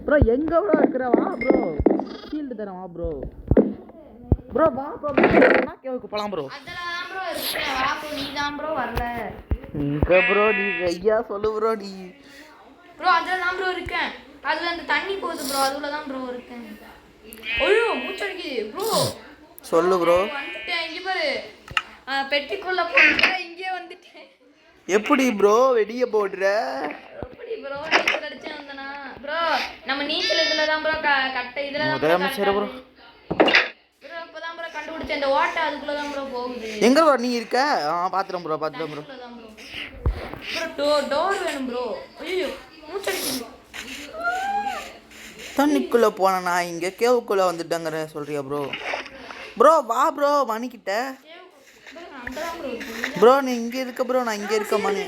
ப்ரோ எங்கே ப்ரோ இருக்கிற? வா ப்ரோ, ஷீல்டு தரேன் வா ப்ரோ. ப்ரோ வா ப்ரோ, கேவுக்கு போகலாம் ப்ரோ. இங்கே ப்ரோ நீ ஐயா சொல்லு ப்ரோ. நீ ப்ரோ அதில் தான் ப்ரோ இருக்கேன். அதில் அந்த தண்ணி போகுது ப்ரோ, அதில் தான் ப்ரோ இருக்கேன். ஐயோ மூச்சடிக்குது ப்ரோ. சொல்லு ப்ரோ. வந்துட்டேன். இங்கே பாரு, பெட்டிக்குள்ளே போட்டுட்டேன். இங்கே வந்துட்டேன். எப்படி ப்ரோ வெளியே போடுற? எப்படி ப்ரோ நீச்சல் அடிச்சு வந்தனா ப்ரோ? நம்ம நீச்சல் இதில் தான் ப்ரோ கட்டை இதில் தான் ப்ரோ ப்ரோ. இப்போதான் ப்ரோ கண்டுபிடிச்சேன். இந்த ஓட்டை அதுக்குள்ளே தான் ப்ரோ போகுது. எங்கே ப்ரோ நீ இருக்க? பார்த்துறேன் ப்ரோ, பார்த்துறேன் ப்ரோ. ப்ரோ டோர் வேணும் ப்ரோ. ஐயோ மூச்சடிக்குது. தண்ணிக்குள்ளே போனேண்ணா, இங்கே கேவுக்குள்ளே வந்துட்டேங்கிற சொல்கிறியா ப்ரோ? ப்ரோ வா ப்ரோ மணிக்கிட்ட. ப்ரோ நீ இங்கே இருக்க ப்ரோ, நான் இங்கே இருக்க மணி.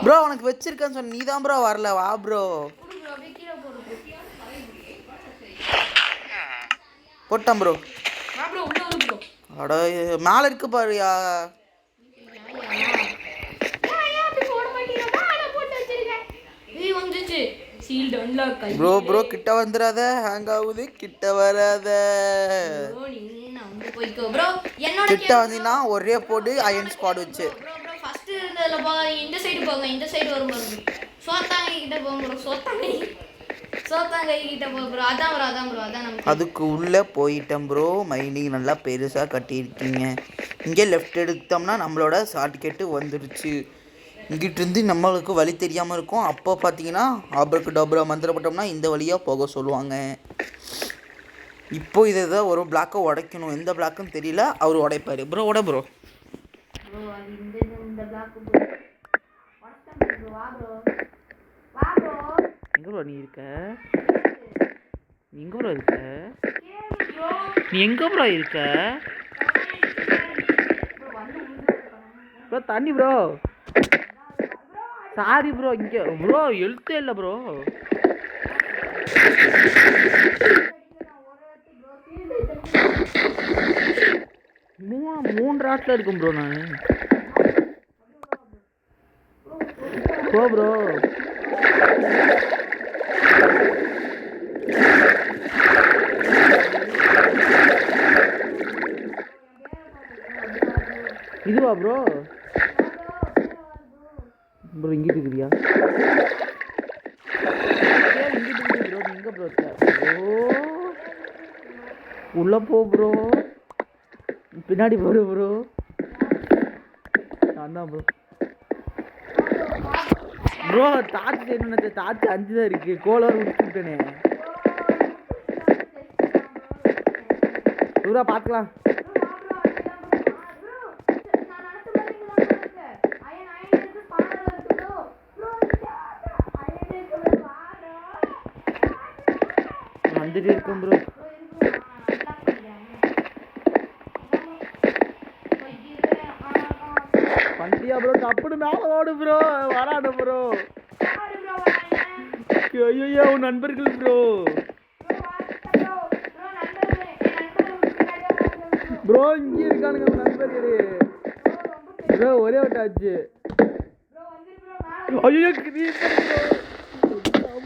ப்ரோ உனக்கு வச்சிருக்கேன்னு சொன்ன, நீ தான் ப்ரோ வரல. வா ப்ரோ. போட்டேன் ப்ரோ. அட மேலே இருக்கு பாருயா. ப்ரோ ப்ரோ கிட்ட வந்துடாத, ஹேங் ஆகுது. கிட்ட வராத. கிட்ட வந்தீங்கன்னா ஒரே போடு அயன் ஸ்குவாட் வச்சு. ஃபர்ஸ்ட் இருந்ததுல போங்க, இந்த சைடு போங்க. இந்த சைடு வரும் பாருங்க. சோத்தாங்க கிட்ட போங்க ப்ரோ. சோத்தாங்க கிட்ட போங்க ப்ரோ. அதான் ப்ரோ, அதான் ப்ரோ, அதான் நம்ம அதுக்கு உள்ளே போயிட்டேன் ப்ரோ. மைனிங் நல்லா பெருசாக கட்டியிருக்கீங்க. இங்கே லெஃப்ட் எடுத்தோம்னா நம்மளோட ஷார்ட்கட்டு வந்துடுச்சு. இங்கிட்டு இருந்து நம்மளுக்கு வழி தெரியாமல் இருக்கும். அப்போ பார்த்தீங்கன்னா ஆபருக்கு டபுரா மந்திரப்பட்டோம்னா இந்த வழியாக போக சொல்லுவாங்க. இப்போ இதை தான் ஒரு பிளாக்கை உடைக்கணும். எந்த பிளாக்குன்னு தெரியல, அவர் உடைப்பார். ப்ரோ உட ப்ரோ. எங்கே ப்ரோ நீ இருக்க? எங்கே ப்ரோ இருக்க? நீ எங்கே ப்ரோ இருக்க? ப்ரோ தண்ணி ப்ரோ. Sorry bro. இங்கே ப்ரோ எழுத்தே இல்லை ப்ரோ. மூன்று ஆட்டில் இருக்கும் ப்ரோ. நான் போ ப்ரோ. இதுவா ப்ரோ? ப்ரோ இங்கிட்டு இருக்குதியா? இங்கிட்டு இருக்கு ப்ரோ. நீ எங்கே ப்ரோ இருக்க? ஓ உள்ளே போ ப்ரோ. பின்னாடி போடு ப்ரோ. நான் தான் ப்ரோ. ப்ரோ டார்ச் செய்யணும்னு டார்ச் 5 தான் இருக்கு. கோலர் முடிச்சுட்டேனே ப்ரோ. பார்க்கலாம். வந்துட்டு இருக்கும் ப்ரோ. வண்டியா ப்ரோ? தப்புன்னு மேலே ஓடு ப்ரோ. வராட ப்ரோ. ஐயோ உன் நண்பர்கள் ப்ரோ. ப்ரோ இங்கே இருக்கானுங்க நண்பர்களே. ப்ரோ ஒரே விட்டாச்சு. ஐயோ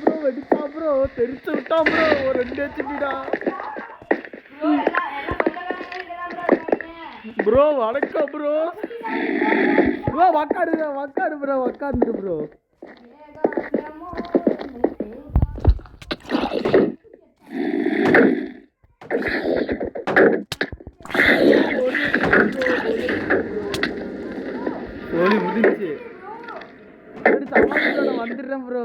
ப்ரோ வெடிச்சா ப்ரோ. தெரிச்சு விட்டான் ப்ரோ. ஒரு 2 ஹெச்பிடா ப்ரோ. வணக்கம் ப்ரோ. ப்ரோ உக்காரு ப்ரோ உக்காந்துரு ப்ரோ. கோழி முடிஞ்சு வந்துடுறேன் ப்ரோ.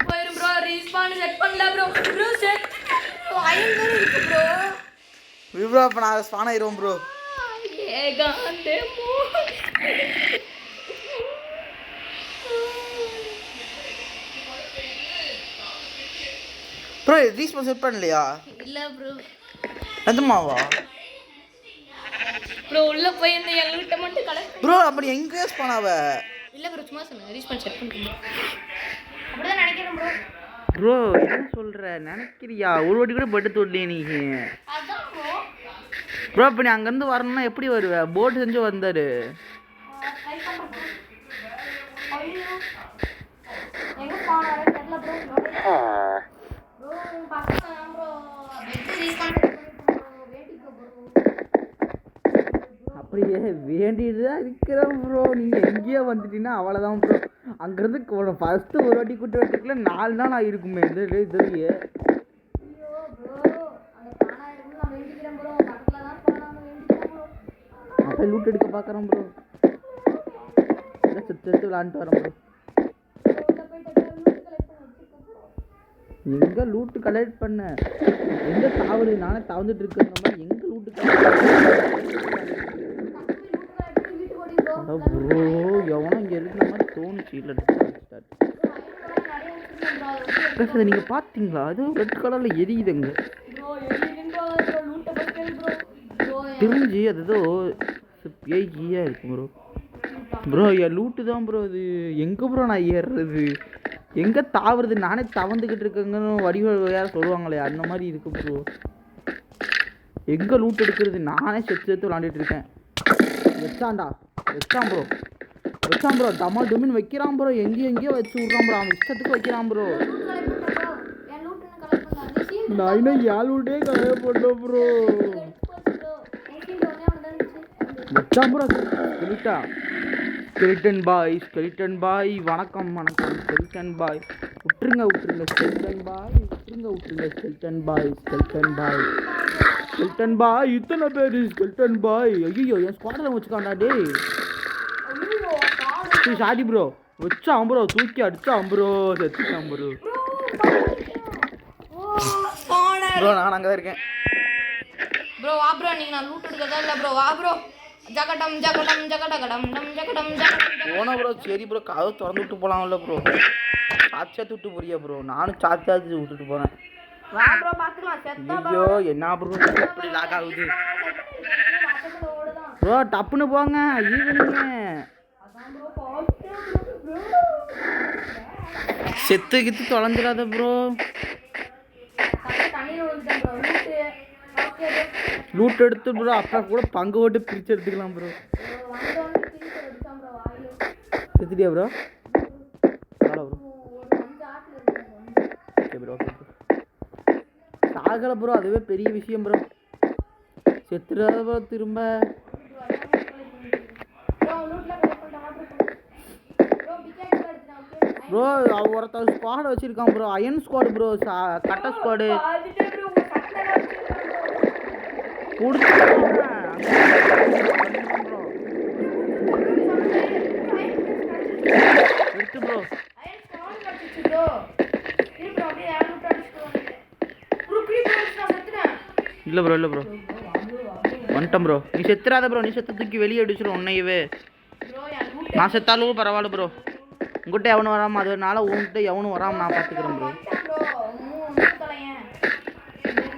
போயிரும் ப்ரோ. ரீஸ்பான் செட் பண்ணல ப்ரோ. ப்ரோ செட் அயன் இருக்கு ப்ரோ. ப்ரோ அப்ப நான் ஸ்பான் ஆயிரோம் ப்ரோ. ஏகாந்தே மோ. ப்ரோ ரீஸ்பான் செட் பண்ணலையா? இல்ல ப்ரோ. எந்தமாவா ப்ரோ உள்ள போய் இந்த எல்கிட்ட மட்டும் கலெக்ட் ப்ரோ. அப்படி எங்க ஸ்பான் ஆவ? இல்ல ப்ரோ சும்மா சொன்னேன். ரீஸ்பான் செட் பண்ணிட்டீங்க. அப்படிதான் நினைக்கிறேன் ப்ரோ. ப்ரோ என்ன சொல்ற? நினைக்கிறியா? ஒரு வாட்டி கூட பட்டு தொடலையே நீ. அதான் ப்ரோ. ப்ரோ இப்போ நீ அங்கேருந்து வரணும்னா எப்படி வருவ? போட் செஞ்சு வந்தாரு. எங்க ஸ்பான் ஆகுது தெரியல ப்ரோ. ப்ரோ பக்கத்துல ப்ரோ வெட்டி ரீஸ்பான் வேண்டிக்கோ ப்ரோ. அப்படியே வேண்டிட்டு தான் இருக்கிறேன் ப்ரோ. நீங்கள் எங்கேயோ வந்துட்டீங்கன்னா அவ்வளோதான் ப்ரோ. அங்கேருந்து ஃபஸ்ட்டு ஒரு வாட்டி கூட்டு வரதுக்குள்ள 4 நாள் ஆகிருக்குமே இது இதுலையே. அப்போ லூட் எடுக்க பார்க்குறேன் ப்ரோ. இல்லை செத்து விளாண்டுட்டு வரேன் ப்ரோ. எங்கே லூட்டு கலெக்ட் பண்ண? எங்கே தாவல்? நானே தவந்துட்டு இருக்கிற மாதிரி எங்கே லூட்டு ப்ரோ? எவனோ இங்கே இருக்கிற மாதிரி தோணுச்சு. இல்லை பேசுறது நீங்கள் பார்த்தீங்களா? அது ரெட் கலரில் எரியுதுங்க. தெரிஞ்சு அது ஏதோ ஏய்யா இருக்கும் ப்ரோ. ப்ரோ என் லூட்டு தான் ப்ரோ. அது எங்கே ப்ரோ நான் ஏறுறது? எங்கே தாவுறது? நானே தவந்துக்கிட்டு இருக்கேங்கன்னு வடிவ யாரும் சொல்லுவாங்களே அந்த மாதிரி இருக்கு ப்ரோ. எங்கே லூட் எடுக்கிறது? நானே செத்து விளாண்டுட்டு இருக்கேன். வச்சான் ப்ரோ. டமால் டொமின் வைக்கிறான் ப்ரோ. எங்கேயோ வச்சு விட்றான் ப்ரோ. அவன் இஷ்டத்துக்கு வைக்கிறான் ப்ரோ. நான் இன்னும் ஏன் லூட்டே கலெக்ட் பண்ணோம் ப்ரோ. வச்சான் ப்ரோ. ஸ்கெலிட்டன் பாய் வணக்கம். ஸ்கெலிட்டன் பாய் விட்டுருங்க. ஸ்கெலிட்டன் பாய் இத்தனை பேர் ஸ்கெலிட்டன் பாய். ஐயோ என் ஸ்குவாடில் வச்சுக்காண்டா டேய். Sorry bro. வச்சான் ப்ரோ. தூக்கி அடிச்சான் ப்ரோ. செத்துட்டான் ப்ரோ. நான் அங்கே தான் இருக்கேன் ப்ரோ. வா ப்ரோ. நீங்க நான் லூட் எடுக்கறதா இல்ல ப்ரோ. வா ப்ரோ. ஜகடம் போனா ப்ரோ. சரி ப்ரோ கதவு திறந்து விட்டு போகலாம்ல ப்ரோ. சாட்சியா விட்டு போறியா ப்ரோ? நானும் சாட்சியாச்சு விட்டுட்டு போகிறேன். வா ப்ரோ பார்த்துக்கலாம். செத்தா ஐயோ என்ன ப்ரோ இப்படி லாக் ஆகுது ப்ரோ? டப்புன்னு போங்க. ஈவினிங்க செத்து தொலைஞ்சிடாத ப்ரோ. லூட் எடுத்து ப்ரோ அப்பா கூட பங்கு போட்டு பிரித்து எடுத்துக்கலாம் ப்ரோ. செத்துட்டியா ப்ரோ? Okay bro. சாகலை ப்ரோ. அதுவே பெரிய விஷயம் ப்ரோ. செத்துடாத ப்ரோ. திரும்ப ப்ரோ ஒருத்தர் ஸ்குவாட் வச்சிருக்கான் ப்ரோ. Iron squad bro. கட்ட ஸ்குவாடு எடுத்து ப்ரோ. இல்லை ப்ரோ வந்துட்டேன் ப்ரோ. நீ செத்துறாத ப்ரோ. நீ செத்து தூக்கி வெளியே அடிச்சிடும் உன்னையவே. நான் செத்தாலும் பரவாயில்ல ப்ரோ. உங்கள்கிட்ட எவனும் வராமல் அதனால உங்கள்கிட்ட எவனும் வராமல் நான் பார்த்துக்கிறேன் ப்ரோ.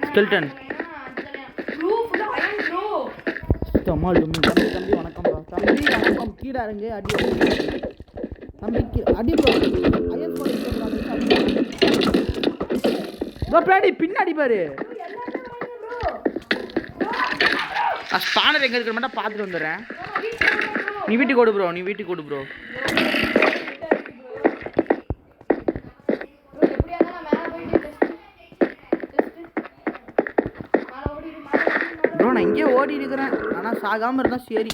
ஸ்கெலிட்டன் தம்மாள் தம்பி வணக்கம் ப்ரோ. தம்பி வணக்கம். கீழே இறங்க அடி தம்பிக்கு அடி ப்ரோ. பின்னாடி பாரு. ஸ்பானர் எங்கே இருக்கிற மட்டும் பார்த்துட்டு வந்துடுறேன். நீ வீட்டுக்கு ஓடு ப்ரோ. ப்ரோ நான் இங்கே ஓடி இருக்கிறேன். ஆனால் சாகாமல் இருந்தால் சரி.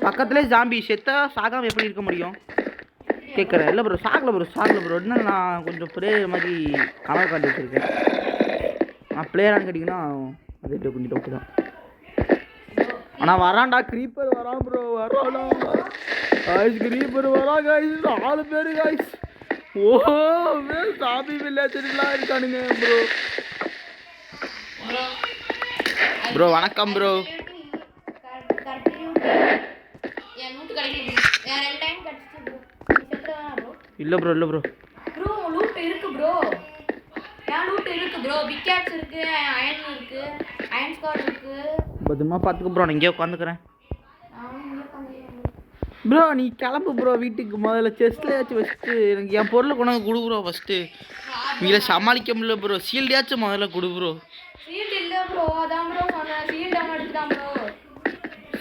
பக்கத்துலேயே ஜாம்பி செத்தா சாகாமல் எப்படி இருக்க முடியும் கேட்குறேன். இல்லை ப்ரோ சாகலை ப்ரோ இன்னும் நான் கொஞ்சம் பிளேயர் மாதிரி கனவு காட்டி வச்சுருக்கேன். நான் பிளேயரானு கேட்டிங்கன்னா அது கொஞ்சம் டவுட்டு தான். ஆனால் வரான்டா க்ரீப்பர் வரான் ப்ரோ வரான்டா காய்ஸ் க்ரீப்பர் வரான் காய்ஸ் 4 பேர் காய்ஸ். சாமி வில்லேஜ்லாம் இருக்கானுங்க ப்ரோ. ப்ரோ வணக்கம் ப்ரோ. இல்லை ப்ரோ இல்லை ப்ரோ லூட் இருக்கு ப்ரோ. ஏன் லூட் இருக்கு ப்ரோ. பிக்கேக்ஸ் இருக்கு, அயன் இருக்கு, அயன் ஸ்கார் இருக்கு. பத்திரமா பார்த்துக்க ப்ரோ. நான் இங்கே உட்காந்துக்கிறேன் ப்ரோ. நீ கிளம்பு ப்ரோ வீட்டுக்கு. முதல்ல செஸ்ட்லையாச்சும் வச்சுட்டு எனக்கு என் பொருளை கொண்டாந்து கொடு ப்ரோ ஃபஸ்ட்டு. நீங்கள சமாளிக்க முடியல ப்ரோ. ஷீல்டையாச்சும் முதல்ல கொடு ப்ரோ. ஷீல்ட் இல்லை ப்ரோ. அதான் ப்ரோ சொன்னேன். ஷீல்ட் அவன் எடுத்துட்டான் ப்ரோ.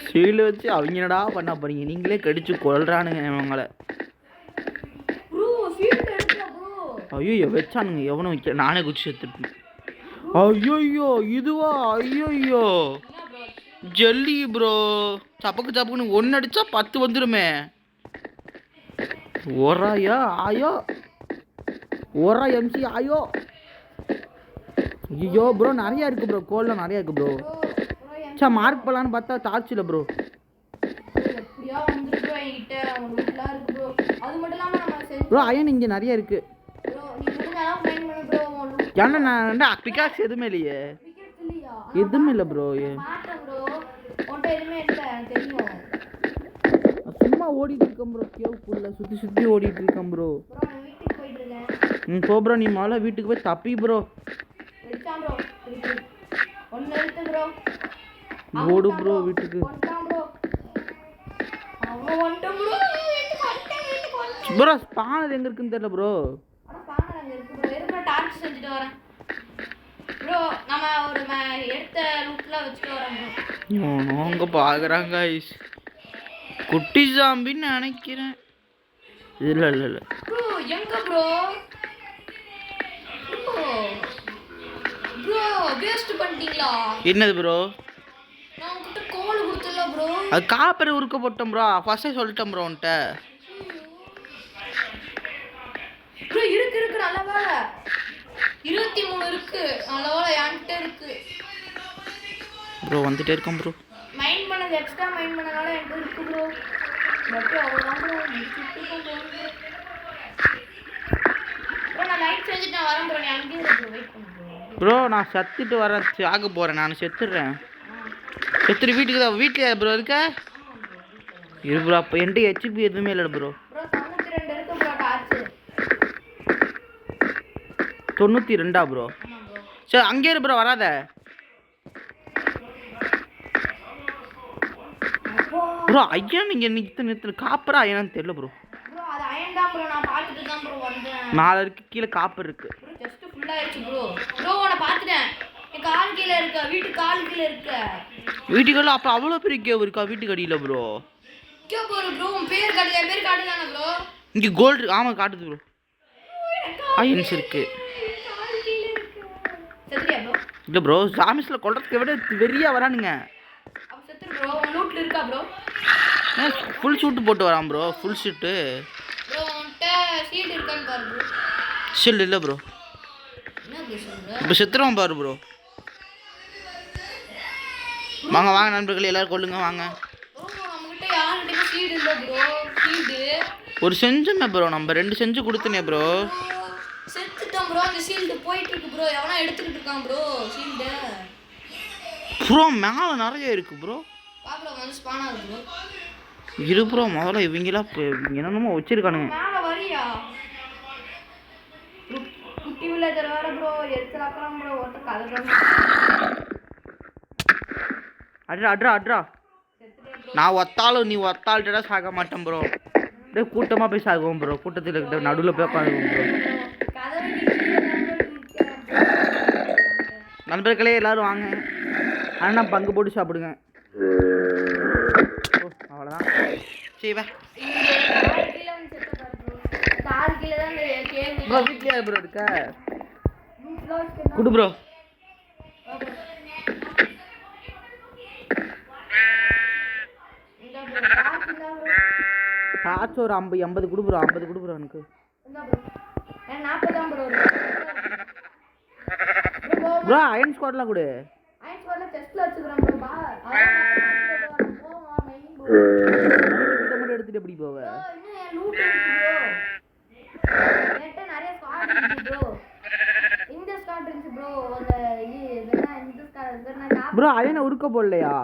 ஷீல்டு வச்சு அவங்க என்னடா பண்ண போறீங்க? நீங்களே கடிச்சு கொள்றானுங்க அவங்கள. ப்ரோ ஷீல்ட் எடுத்துடா ப்ரோ. ஐயோ வச்சானுங்க எவனும் வைக்க. நானே குச்சி எடுத்துட்டு. ஐயோ இதுவா? ஐயோ ஜெல்லி ப்ரோ. சப்புக்குன்னு 1 அடிச்சா 10 வந்துருமே. ஒராயா ஆயோ ஒரா எம்சி ஆயோ. ஐயோ ப்ரோ நிறையா இருக்குது ப்ரோ. கோல்லாம் நிறையா இருக்குது ப்ரோ. சா மார்க் பண்ணலான்னு பார்த்தா டார்ச் இல்லை ப்ரோ. ப்ரோ அயன் இங்கே நிறைய இருக்கு. ஏன்னா நான் பிகாக்ஸ் எதுவுமே இல்லையே. எதுவுமே இல்லை ப்ரோ. சும்மா ஓடிட்டு இருக்கேன் ப்ரோ. கேவுக்குள்ள சுற்றி ஓடிட்டு இருக்கேன் ப்ரோ. போ ப்ரோ. நீ முதல்ல வீட்டுக்கு போய் தப்பி ப்ரோ. ஓடு ப்ரோ வீட்டுக்கு. ப்ரோ ஸ்பானர் எங்க இருக்குன்னு தெரியல ப்ரோ. அவங்க பாக்குறாங்க குட்டி ஜாம்பின்னு நினைக்கிறேன். இல்ல இல்ல இல்ல எங்க ப்ரோ வேஸ்ட் பண்ணிட்டீங்களா? என்னது ப்ரோ? நான் உன்கிட்ட கோல் கொடுத்தல ப்ரோ. அது காப்பர் உருக்க போட்டோம் ப்ரோ. ஃபர்ஸ்டே சொல்லிட்டேன் ப்ரோ உன்கிட்ட. ப்ரோ இருக்கு நல்ல வேளை 23 இருக்கு. நல்ல வேளை என்கிட்ட இருக்கு ப்ரோ. வந்துட்டே இருக்கேன் ப்ரோ. மைண்ட் பண்ணது எக்ஸ்ட்ரா மைண்ட் பண்ணனால என்கிட்ட இருக்கு ப்ரோ. பட் அவ்வளவுதான் ப்ரோ. நான் லைட் செஞ்சுட்டு நான் வரேன் ப்ரோ. நீ அங்கேயே ப்ரோ வெயிட் பண்ணு ப்ரோ. நான் சத்திட்டு வரேன். ஆக போகிறேன். நான் செத்துடுறேன். செத்துட்டு வீட்டுக்கு தான். வீட்டில் ப்ரோ இருக்க இரு ப்ரோ. அப்போ என்கிட்ட ஹெச்பி எதுவுமே இல்லை ப்ரோ. 92 ப்ரோ. சரி அங்கே இரு ப்ரோ. வராத ப்ரோ. ஐயா நீங்கள் நிறுத்து காப்பரா என்னன்னு தெரியல ப்ரோ. மேலே இருக்கு கீழே காப்பர் இருக்கு. வீட்டுக்குள்ள அப்போ அவ்வளோ பெரிய கேவ் இருக்கா? வீட்டுக்கு அடியில் ப்ரோ. இங்கே கோல்டு. ஆமாம் காட்டுது ப்ரோ. ஐன்ஸ் இருக்கு. இல்லை ப்ரோ. ஜாமிஸில் கொள்றதுக்கு விட வெறியா வரானுங்க. ஃபுல் ஷூட்டு போட்டு வரான் ப்ரோ. ஃபுல் ஷூட்டு ஷீல்டு இல்லை ப்ரோ. இப்போ செத்துருவான் பாரு ப்ரோ. வாங்க வாங்க நண்பர்களே எல்லாரும் கொள்ளுங்க வாங்க. ஒரு செஞ்சுமே ப்ரோ. நம்ம 2 செஞ்சு கொடுத்தனே ப்ரோ. செத்துட்டோம் ப்ரோ. அந்த ஷீல்ட் போயிட்டு இருக்கு ப்ரோ. எவனா எடுத்துக்கிட்டு இருக்கான் ப்ரோ ஷீல்ட். ப்ரோ மேலே நிறைய இருக்கு ப்ரோ. பாப்ல வந்து ஸ்பான் ஆகுது ப்ரோ. இரு ப்ரோ. முதல்ல இவங்களாம் என்னென்னமோ வச்சிருக்கானுங்க. மேலே வரியா? குட்டி வில்லேஜர் வேற ப்ரோ. எடுத்துறான் ப்ரோ. ஒருத்த கலறான். அட்ரா. நான் ஒத்தாலும் நீ ஒத்தாள்கிட்ட சாக மாட்டேன் ப்ரோ. அப்படியே கூட்டமாக போய் சாகுவோம் ப்ரோ. கூட்டத்தில் நடுவில் போய் உட்காந்துவோம் ப்ரோ. நண்பர்களே எல்லாரும் வாங்க. ஆனால் பங்கு போட்டு சாப்பிடுங்க. அவ்வளோதான். சரி வா. ப்ரோ வீட்லயா ப்ரோ இருக்க? குடு ப்ரோ. டார்ச் ஒரு 80 கொடு ப்ரோ, 50 கொடு ப்ரோ எனக்கு. ப்ரோ அயன் ஸ்குவாட்லாம் கொடு. இதை மட்டும் எடுத்துட்டு எப்படி போவ? ப்ரோ அயனை உருக்க போடலையா?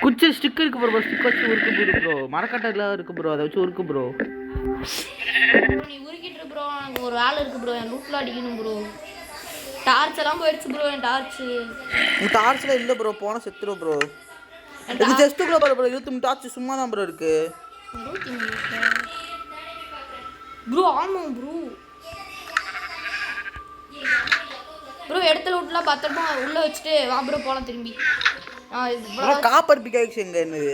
குச்சி ஸ்டிக் இருக்கு ப்ரோ, ஸ்டிக் வச்சு உருக்கு போடு ப்ரோ. மரக்கட்டைல இருக்கு ப்ரோ, அதை வச்சு உருக்கு ப்ரோ. நீ உருக்கிட்டு ப்ரோ, எனக்கு ஒரு வேலை இருக்கு ப்ரோ, என் லூட்ல அடிக்கணும் ப்ரோ. டார்ச் எல்லாம் போயிடுச்சு ப்ரோ, என் டார்ச். உன் டார்ச்ல இல்ல ப்ரோ, போன செத்துரும் ப்ரோ. இது ஜஸ்ட் ப்ரோ ப்ரோ 23 டார்ச் சும்மா தான் ப்ரோ இருக்கு. 23 ப்ரோ. ஆமா ப்ரோ. ப்ரோ இடத்துல விட்டுலாம் பத்திரமா உள்ள வச்சுட்டு வா ப்ரோ போலாம் திரும்பி. ப்ரோ காப்பர் பிகாக்ஸ் எங்க என்னது?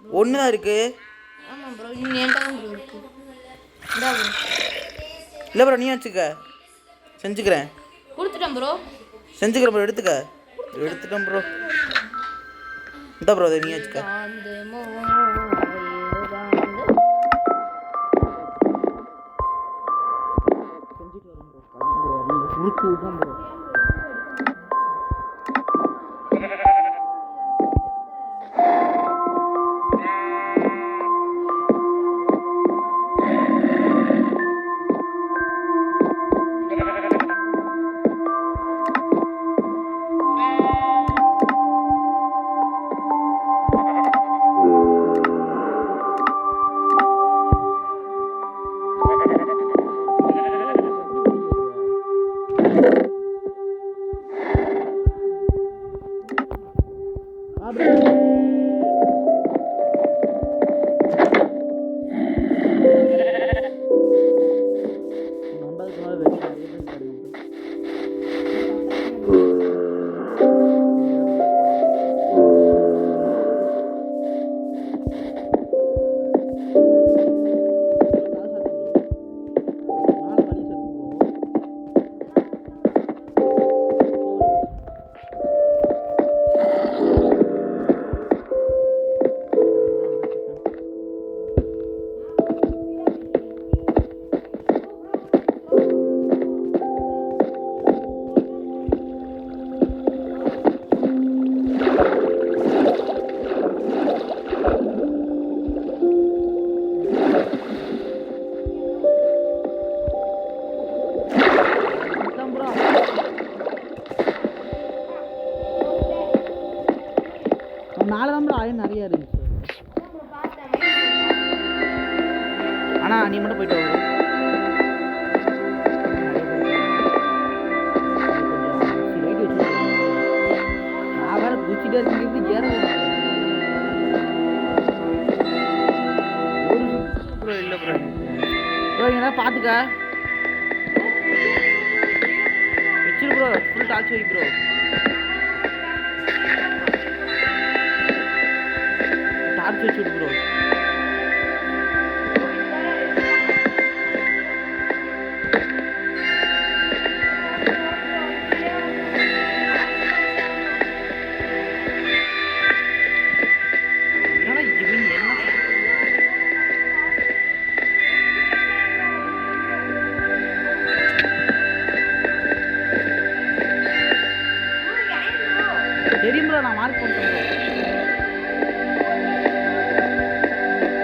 ஒன்று தான் இருக்கு. ஆமாம் ப்ரோ, நீ என்கிட்ட தான் ப்ரோ இருக்கு. இந்தா ப்ரோ. இல்லை ப்ரோ நீ வச்சுக்க, செஞ்சுக்கிறேன். கொடுத்துட்டேன் ப்ரோ. செஞ்சுக்கிறேன் ப்ரோ, எடுத்துக்க. எடுத்துட்டேன் ப்ரோ. இந்த ப்ரோ அதை நீ வச்சுக்க. உருக்கு விட்றேன் ப்ரோ. மேலே தான் ப்ரோ ஆயின் நிறையா இருந்துச்சு. ஆனால் நீ மட்டும் போயிட்டு வரும். நான் வேறு குச்சிட்டே இருக்கிறது ஏற ப்ரோ. இல்லை ப்ரோ ப்ரோ எங்கன்னா பார்த்துக்க வச்சிரு ப்ரோ, ஃபுல் டார்ச் வை ப்ரோ.